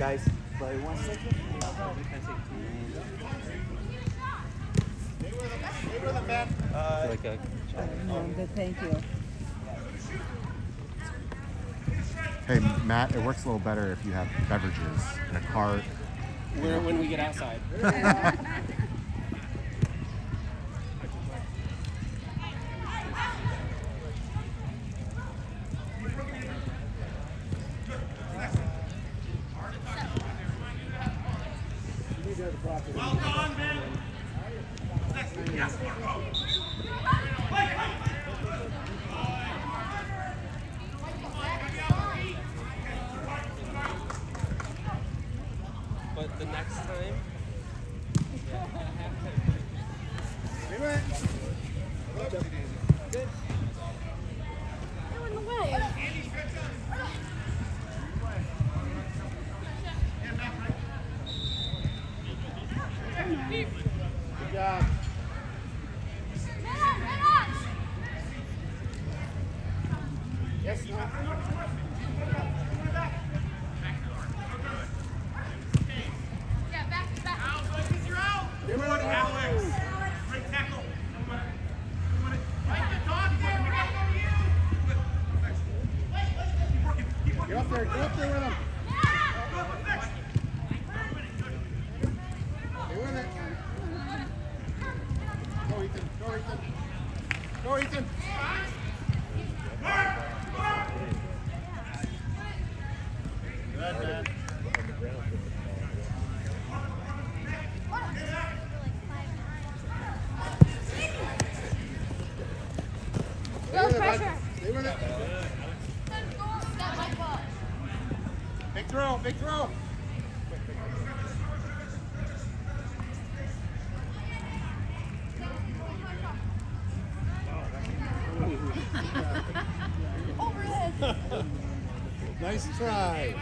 Guys, by 1 second. Stay with him, man. Like a, No, good, thank you. Hey, Matt, it works a little better if you have beverages in a cart. When we get outside. Well done, man. But the next time, Go in the way. Good job. Yes, no. Good one, Alex. Great tackle. Get up there with him. Stay with it. Go, Ethan. Go, Ethan. Go, Ethan. Good, man. No pressure. Stay with it. Big throw, big throw. Nice try.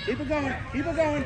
Keep it going. Keep it going.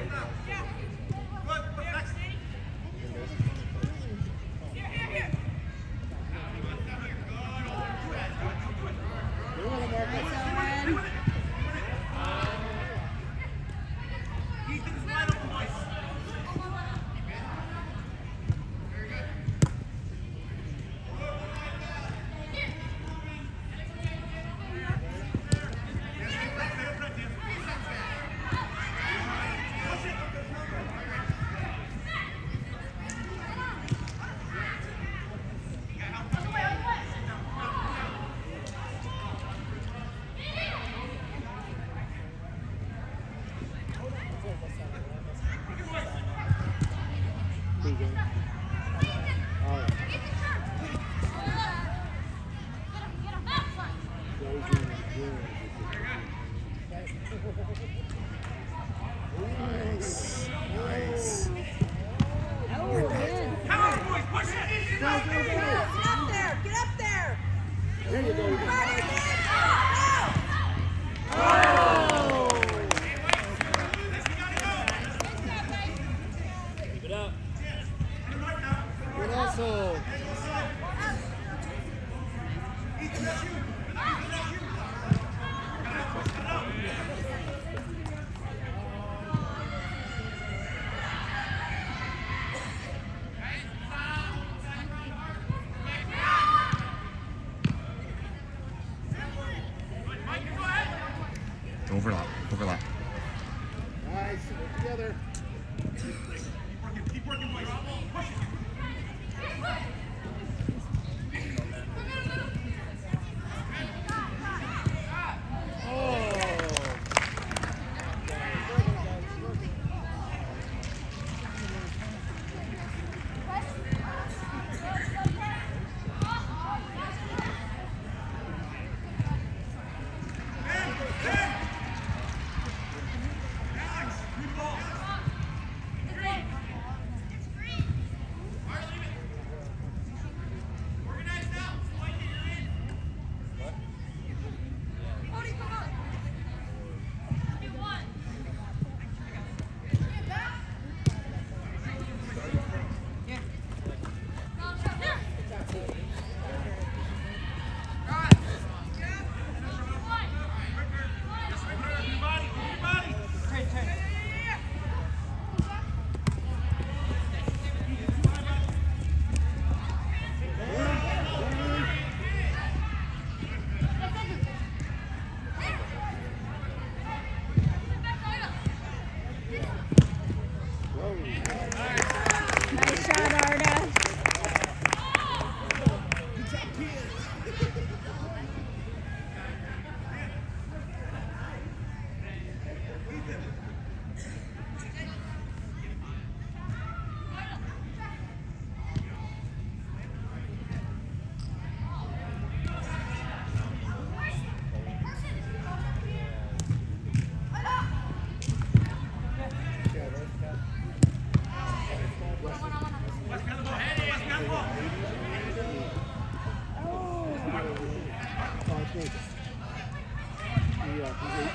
Overlap. Overlap. Nice. Work together. Nice shot, Arda.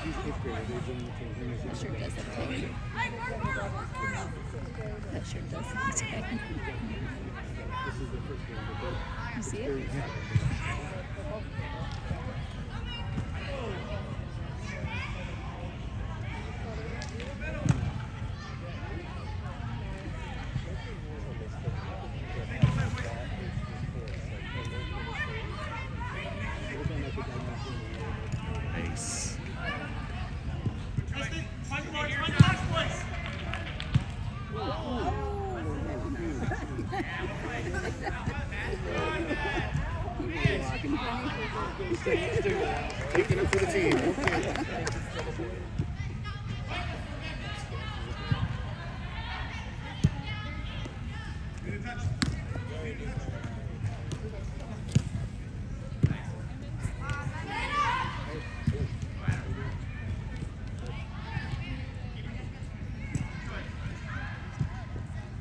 He's eighth grade. That shirt does look tight. That shirt does look tight. You see it? Nice. Taking it for the team. Okay.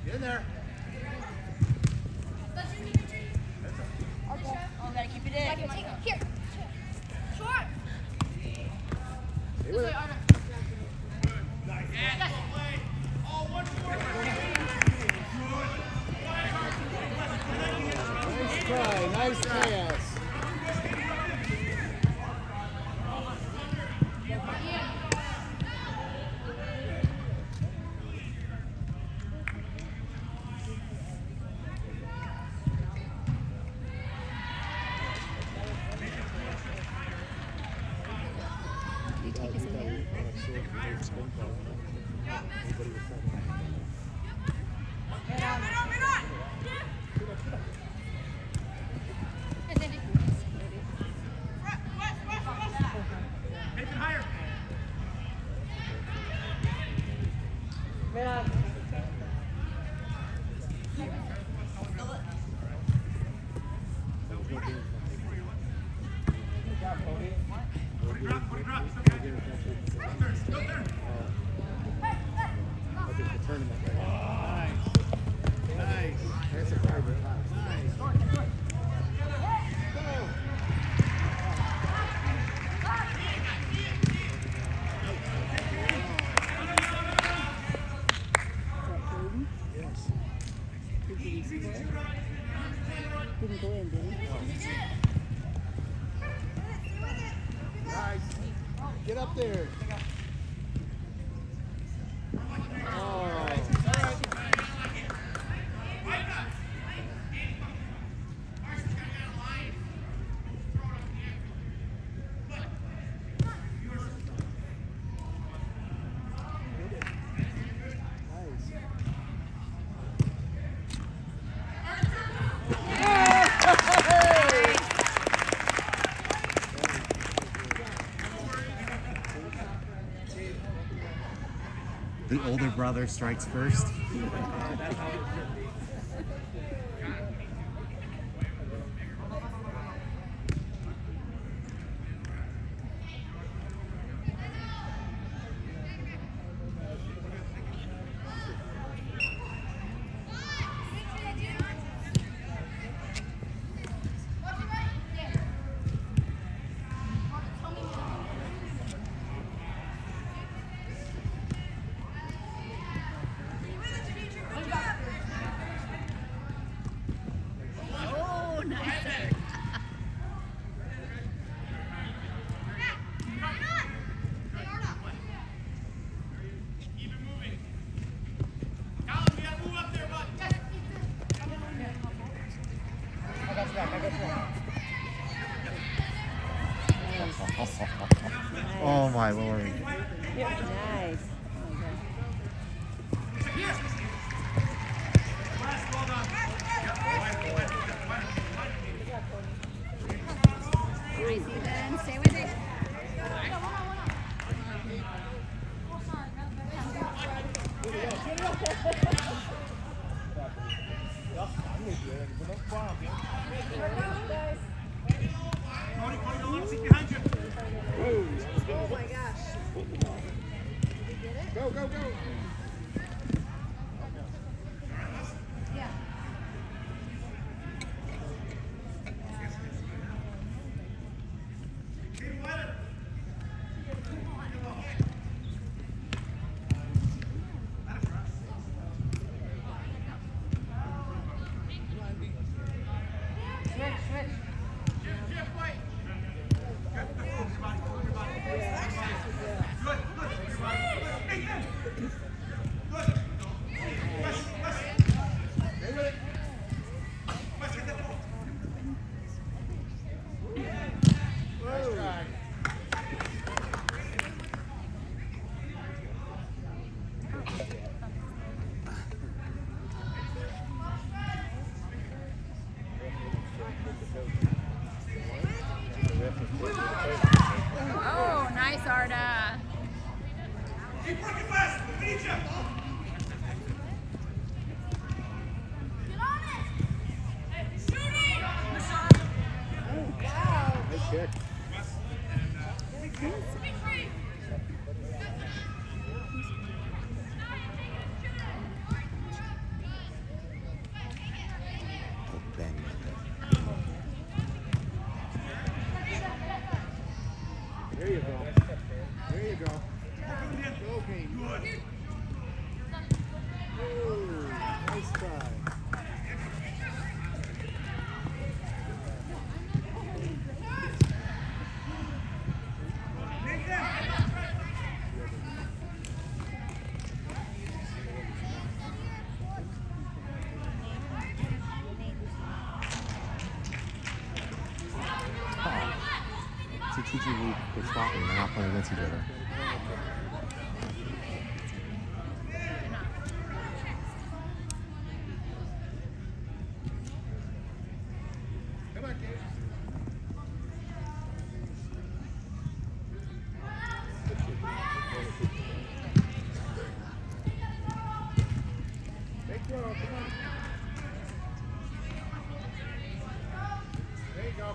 Get in there. Here. Short. Stay with it. Nice try. Nice pass. Do you take us in there? Nice. That's a fiber. Nice. The older brother strikes first. Oh, nice. Oh my lord. Nice. Nice, Ethan. Stay with it. Go, go, go. Oh, nice, Arda. Nice kick. Bang. There you go. There you go. Go, Kane. Ooh, nice try. It's a teaching week. They're swapping. They're not playing against each other. Come on, Kane. Big throw, come on. There you go.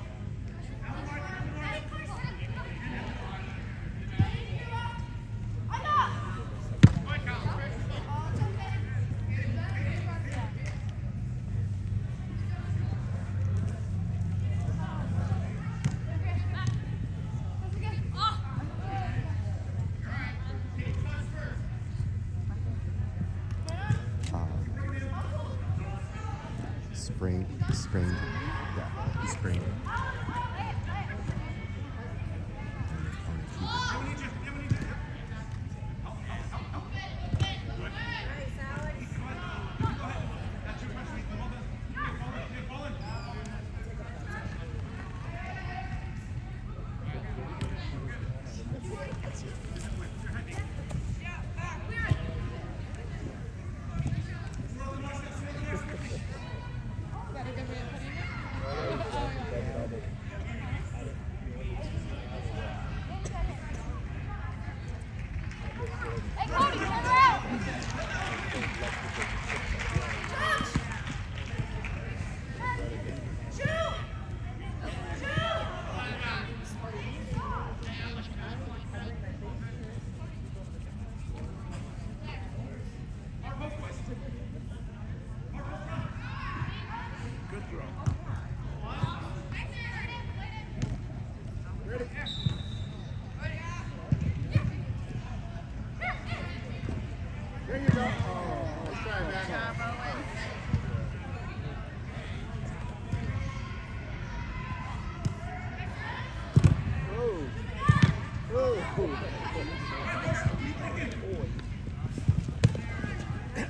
Sprained. Yeah, he sprained.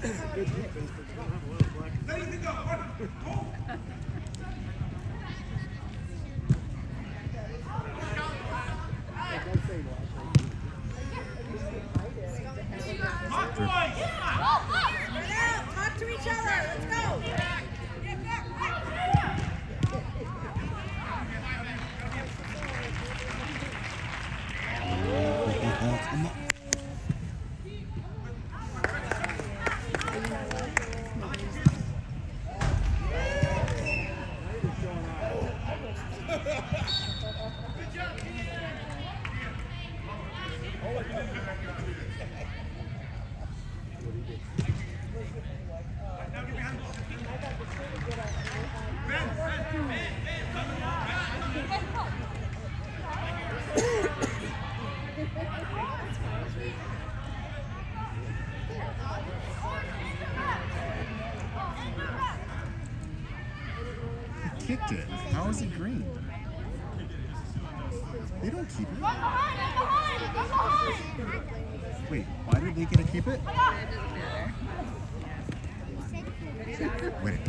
Good defense, but you don't have a lot of black. Talk to each other. Let's go. He kicked it. How is it green? They don't keep it. Wait, why did they get to keep it? Wait.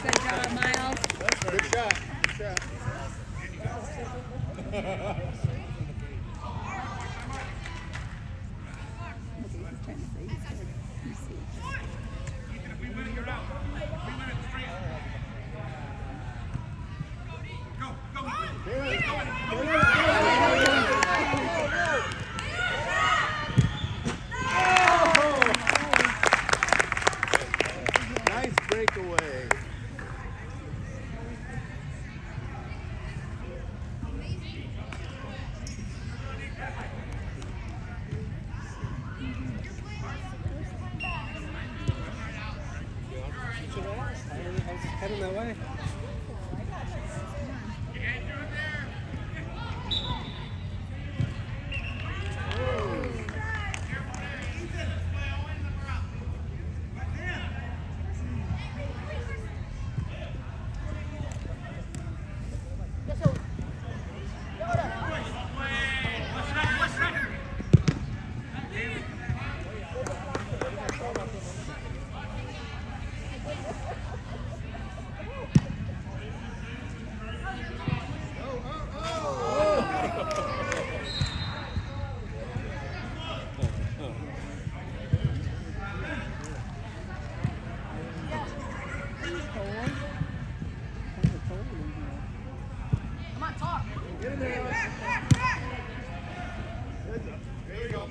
Good job, Miles. Good shot. Good shot. Nice breakaway. I was heading that way. Get in there. There you go.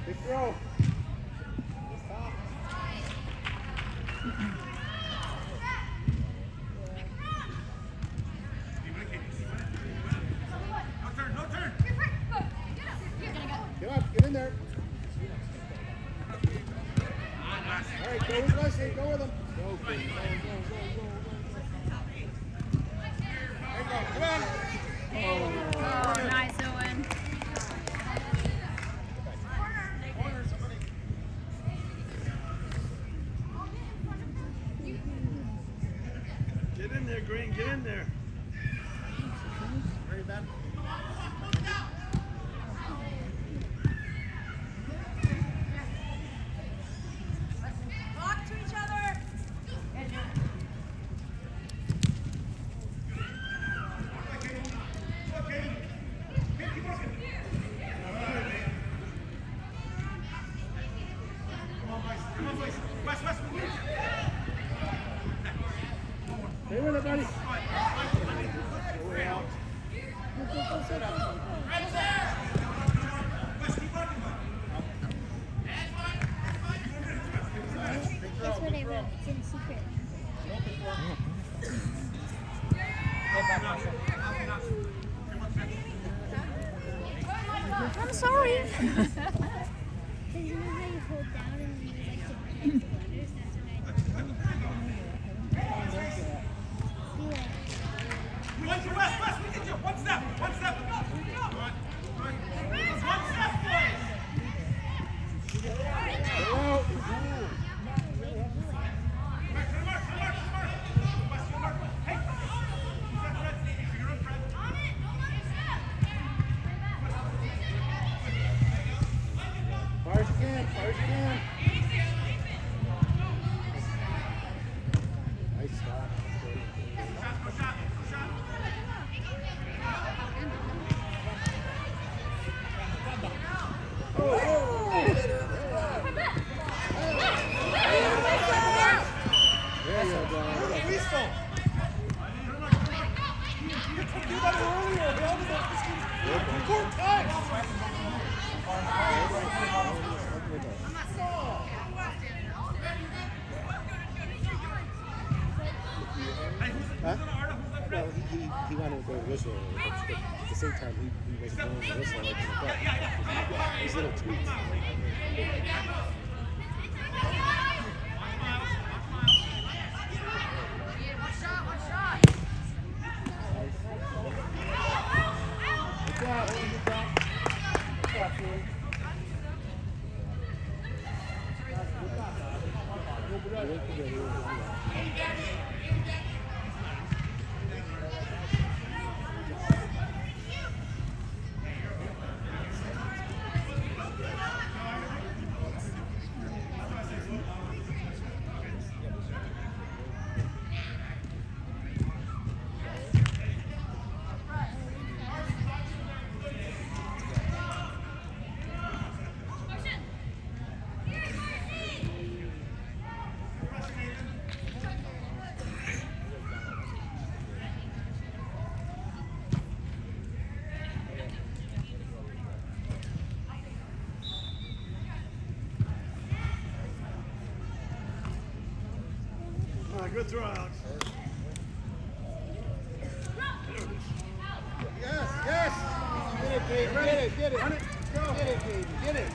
Big throw. Get up, get in there. All right, go with Leslie, go with him. Go, baby. There you go, come on. Oh, nice, Owen. Get in there, Green, get in there. Ready, Ben? Talk to each other. Stay with it, buddy. I'm sorry. So you know how you hold down and then you like to connect the letters? That's what I do. Far as you can, far as you can. Nice stop. There you go. Huh? Well, he wanted to go whistle, but at the same time, he wasn't going to whistle like in the back. His little tweets. Good job, good job. Good job, Philly. Good throw, Alex. Yes, yes. Get it, baby. Get it, get it. Run it. Go. Get it, baby. Get it.